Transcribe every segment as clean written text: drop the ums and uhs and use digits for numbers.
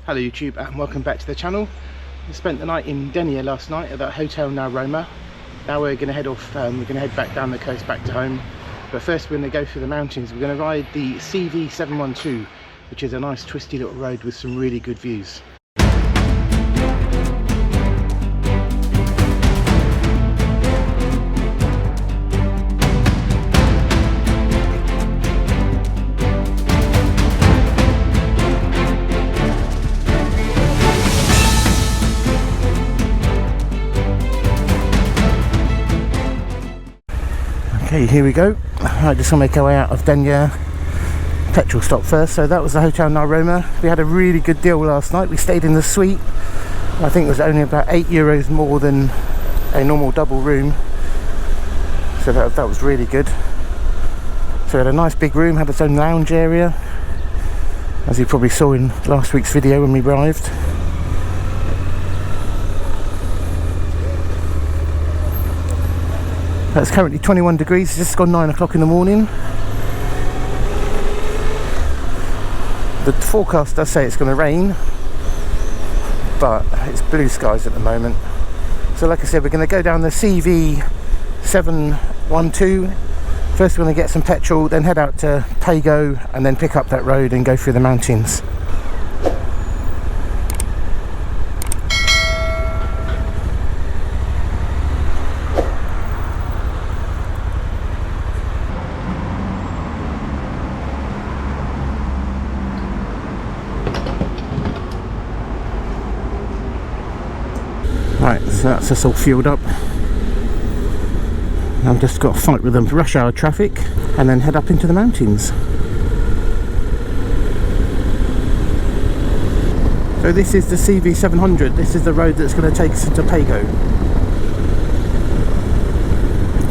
Hello YouTube and welcome back to the channel. We spent the night in Denia last night at that Hotel Na Roma. Now we're going to head off, we're going to head back down the coast back to home. But first we're going to go through the mountains. We're going to ride the CV712, which is a nice twisty little road with some really good views. Okay, here we go. I just want to make our way out of Denia. Petrol stop first. So that was the Hotel Na Roma. We had a really good deal last night. We stayed in the suite. I think it was only about €8 more than a normal double room. So that was really good. So we had a nice big room, had its own lounge area, as you probably saw in last week's video when we arrived. It's currently 21 degrees, it's just gone 9 o'clock in the morning. The forecast does say it's going to rain, but it's blue skies at the moment. So like I said, we're going to go down the CV712. First we're going to get some petrol, then head out to Pago, and then pick up that road and go through the mountains. Right, so that's us all fueled up. I've just got to fight with the rush hour traffic and then head up into the mountains. So this is the CV700. This is the road that's going to take us into Pago.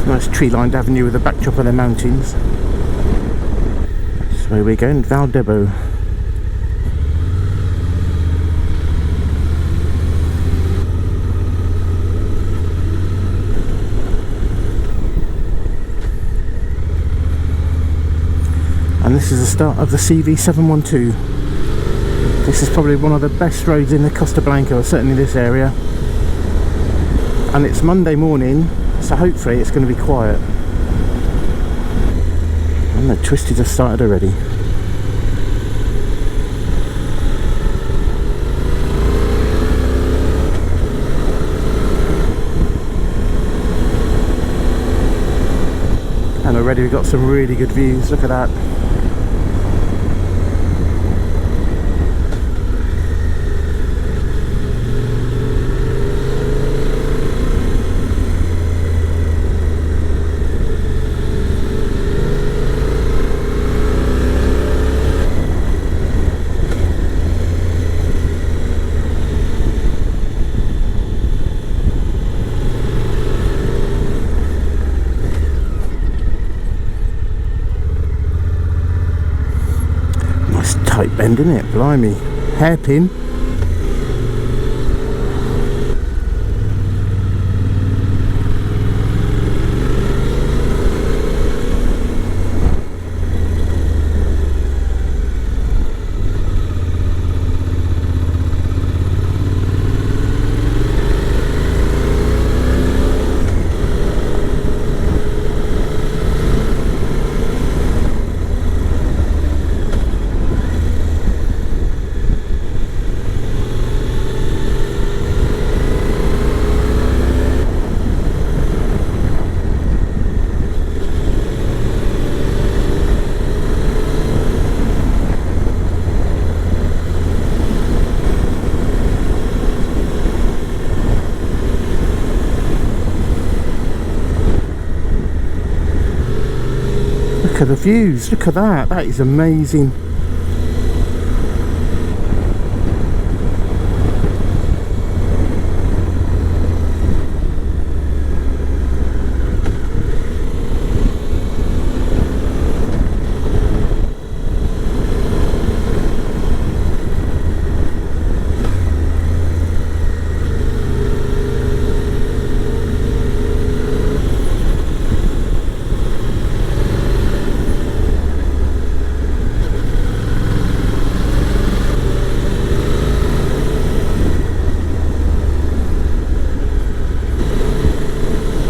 Nice tree-lined avenue with the backdrop of the mountains. That's where we're going, Valdebo. And this is the start of the CV712. This is probably one of the best roads in the Costa Blanca, or certainly this area. And it's Monday morning, so hopefully it's going to be quiet. And the twisties have started already. And already we've got some really good views, look at that. Tight bend, isn't it? Blimey. Hairpin. Look at the views, look at that, that is amazing.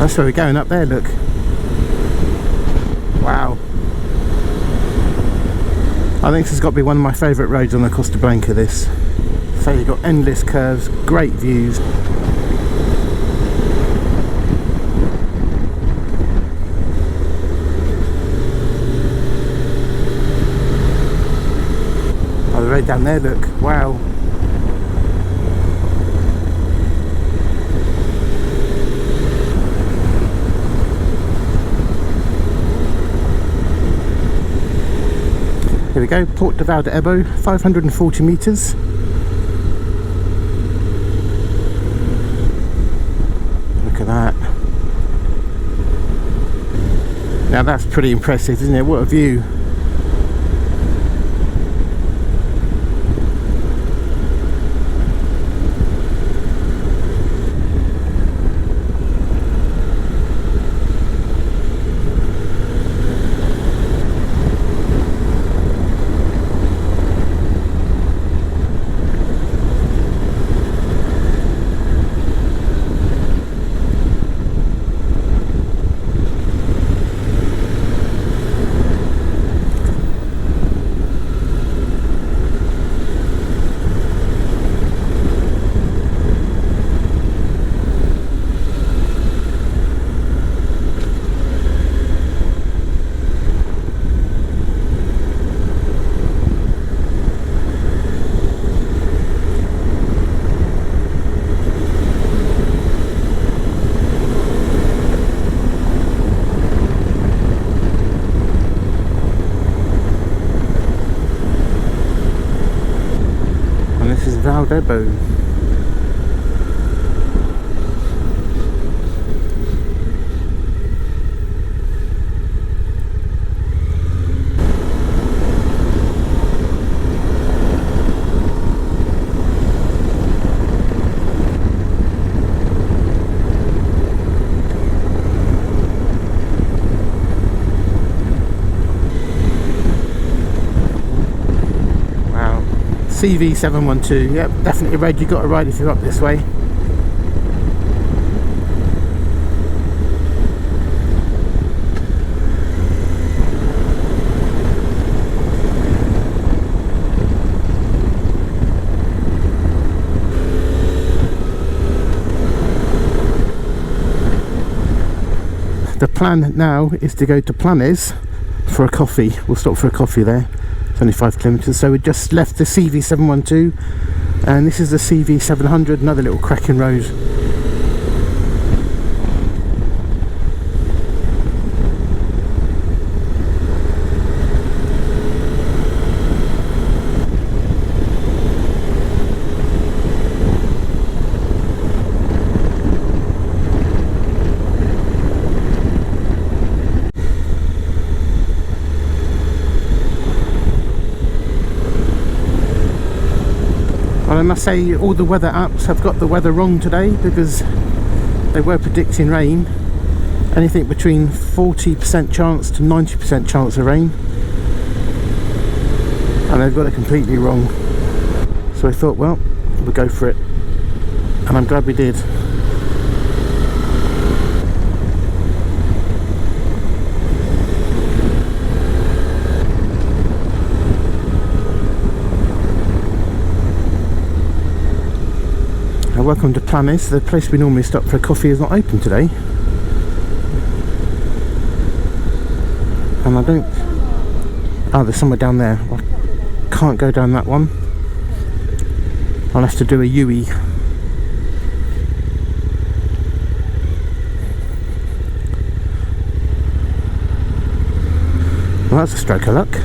That's where we're going, up there, look. Wow. I think this has got to be one of my favourite roads on the Costa Blanca, this. So you've got endless curves, great views. Oh, the road down there, look, wow. Here we go, Port de Ebo, 540 metres. Look at that. Now that's pretty impressive, isn't it? What a view. Ebo. CV712, yep, definitely a road you've got to ride if you're up this way. The plan now is to go to Planes for a coffee. We'll stop for a coffee there. It's only 5 kilometres, so we just left the CV712 and this is the CV700, another little cracking road. I must say all the weather apps have got the weather wrong today because they were predicting rain, anything between 40% chance to 90% chance of rain, and they've got it completely wrong. So I thought, well, we'll go for it, and I'm glad we did. Welcome to Planes. The place we normally stop for a coffee is not open today, and I don't... oh, there's somewhere down there. I can't go down that one. I'll have to do a U-E. Well, that's a stroke of luck.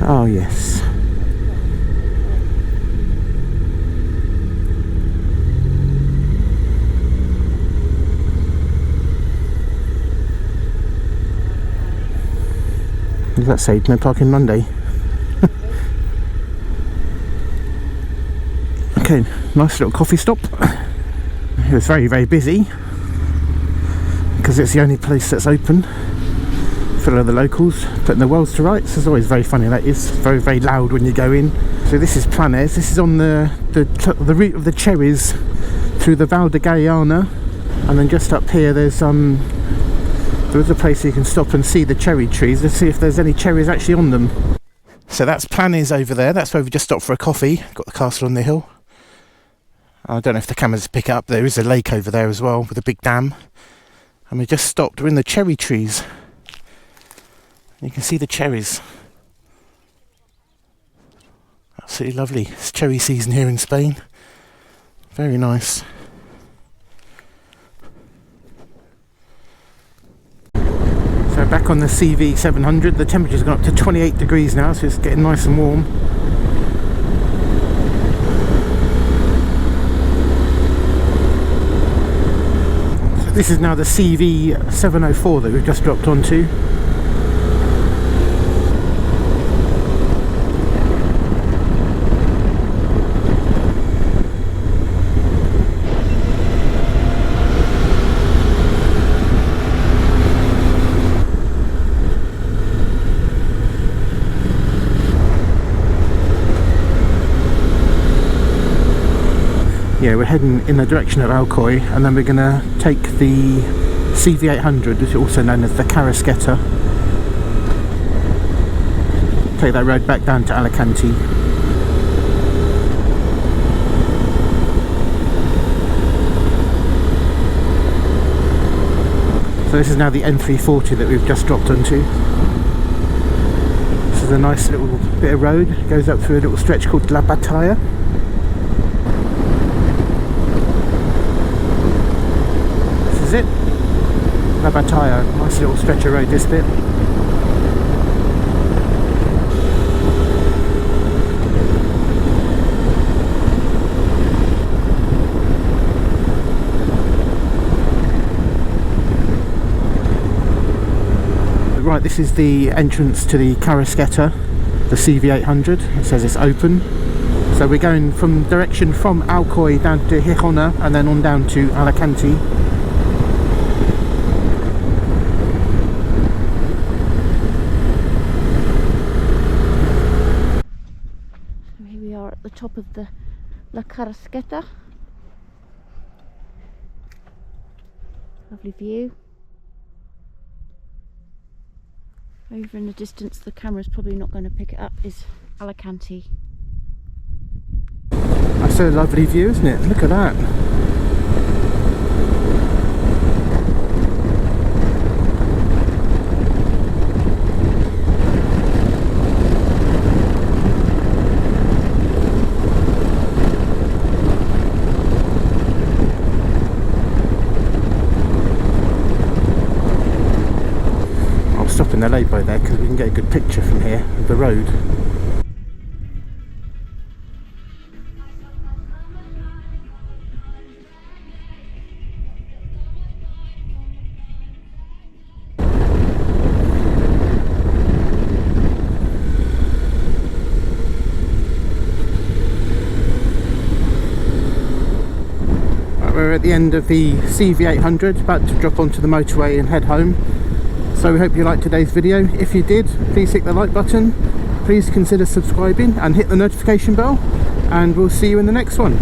Oh yes. What does that say? No parking Monday. Okay, nice little coffee stop. It was very, very busy. because it's the only place that's open for a lot of the locals, putting the worlds to rights. It's always very funny, that is very, very loud when you go in. So this is Planes. This is on the route of the cherries through the Val de Gaiana, and then just up here there is a place you can stop and see the cherry trees. Let's see if there's any cherries actually on them. So that's Planes over there. That's where we just stopped for a coffee. Got the castle on the hill. I don't know if the cameras pick it up. There is a lake over there as well with a big dam. And we just stopped. We're in the cherry trees. You can see the cherries. Absolutely lovely. It's cherry season here in Spain. Very nice. So back on the CV700, the temperature's gone up to 28 degrees now, so it's getting nice and warm. So this is now the CV704 that we've just dropped onto. Yeah, we're heading in the direction of Alcoy, and then we're going to take the CV800, which is also known as the Carrasqueta. Take that road back down to Alicante. So this is now the N340 that we've just dropped onto. This is a nice little bit of road. It goes up through a little stretch called La Batalla. Is it? La Batalla, nice little stretch of road this bit. Right, this is the entrance to the Carrasqueta, the CV800. It says it's open. So we're going from direction from Alcoy down to Gijona and then on down to Alicante. The top of the La Carrasqueta. Lovely view. Over in the distance, the camera's probably not going to pick it up, is Alicante. That's a lovely view, isn't it? Look at that. Stop in the lay-by there because we can get a good picture from here of the road. Right, we're at the end of the CV800, about to drop onto the motorway and head home. So we hope you liked today's video. If you did, please hit the like button, please consider subscribing and hit the notification bell, and we'll see you in the next one.